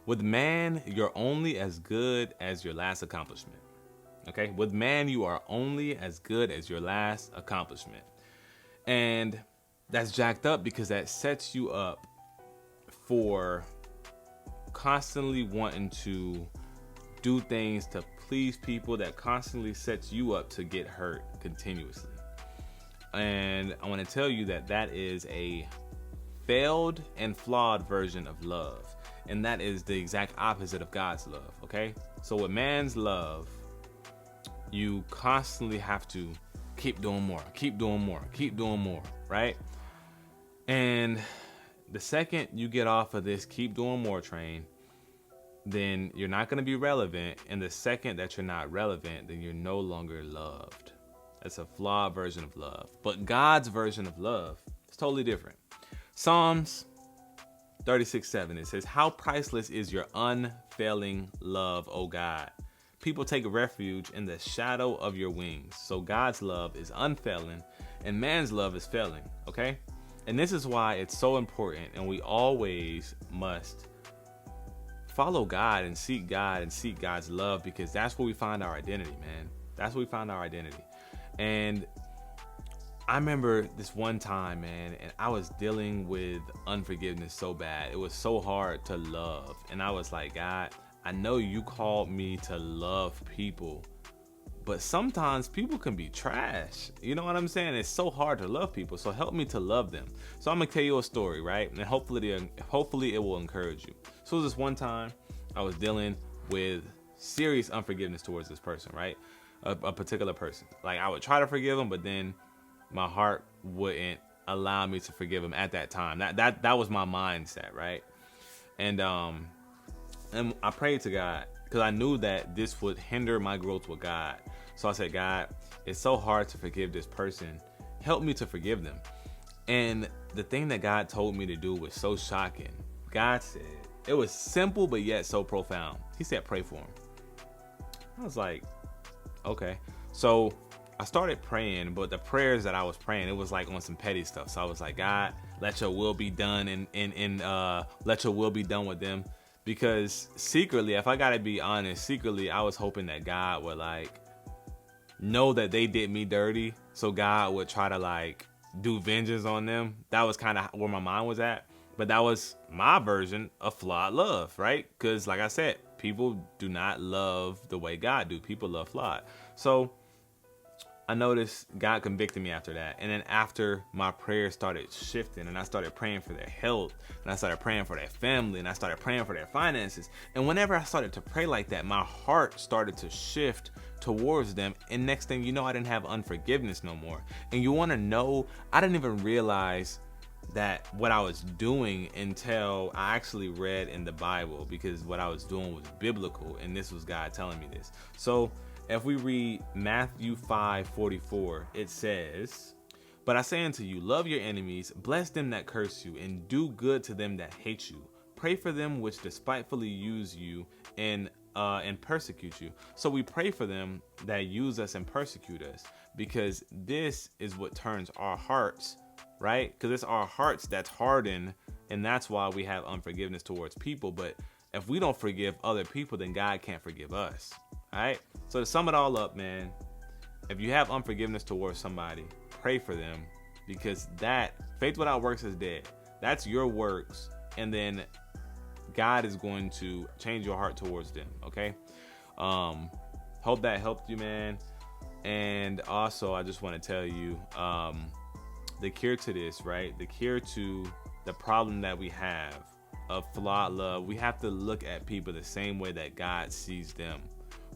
With man, you're only as good as your last accomplishment. Okay? With man, you are only as good as your last accomplishment. And that's jacked up because that sets you up for constantly wanting to do things to please people. That constantly sets you up to get hurt continuously. And I want to tell you that that is a failed and flawed version of love. And that is the exact opposite of God's love, okay? So with man's love, you constantly have to keep doing more, keep doing more, keep doing more, right? And the second you get off of this keep doing more train, then you're not going to be relevant. And the second that you're not relevant, then you're no longer loved. That's a flawed version of love. But God's version of love is totally different. Psalms 36:7, it says, "How priceless is your unfailing love, O God. People take refuge in the shadow of your wings." So God's love is unfailing and man's love is failing, okay? And this is why it's so important, and we always must follow God and seek God's love, because that's where we find our identity, man. That's where we find our identity. And I remember this one time, man, and I was dealing with unforgiveness so bad. It was so hard to love. And I was like, God, I know you called me to love people, but sometimes people can be trash. You know what I'm saying? It's so hard to love people. So help me to love them. So I'm going to tell you a story, right? And hopefully it will encourage you. So this one time I was dealing with serious unforgiveness towards this person, right? A particular person. Like, I would try to forgive them, but then my heart wouldn't allow me to forgive him at that time. That was my mindset, right? And I prayed to God because I knew that this would hinder my growth with God. So I said, God, it's so hard to forgive this person. Help me to forgive them. And the thing that God told me to do was so shocking. God said, it was simple, but yet so profound. He said, pray for him. I was like, okay. So I started praying, but the prayers that I was praying, it was like on some petty stuff. So I was like, God, let your will be done, and let your will be done with them. Because secretly, if I gotta be honest, secretly I was hoping that God would like know that they did me dirty, so God would try to like do vengeance on them. That was kind of where my mind was at. But that was my version of flawed love, right? Because like I said, people do not love the way God do. People love flawed. So I noticed God convicted me after that. And then after my prayers started shifting, and I started praying for their health, and I started praying for their family, and I started praying for their finances. And whenever I started to pray like that, my heart started to shift towards them. And next thing you know, I didn't have unforgiveness no more. And you want to know, I didn't even realize that what I was doing until I actually read in the Bible, because what I was doing was biblical, and this was God telling me this. So if we read Matthew 5:44, it says, "But I say unto you, love your enemies, bless them that curse you, and do good to them that hate you. Pray for them which despitefully use you and persecute you." So we pray for them that use us and persecute us, because this is what turns our hearts, right? Because it's our hearts that's hardened, and that's why we have unforgiveness towards people. But if we don't forgive other people, then God can't forgive us. All right. So to sum it all up, man, if you have unforgiveness towards somebody, pray for them, because that faith without works is dead. That's your works. And then God is going to change your heart towards them. Okay. Hope that helped you, man. And also, I just want to tell you, the cure to this, right? The cure to the problem that we have of flawed love, we have to look at people the same way that God sees them.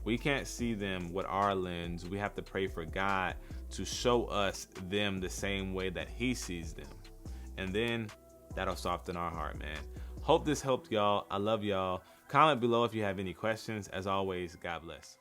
We can't see them with our lens. We have to pray for God to show us them the same way that he sees them. And then that'll soften our heart, man. Hope this helped y'all. I love y'all. Comment below if you have any questions. As always, God bless.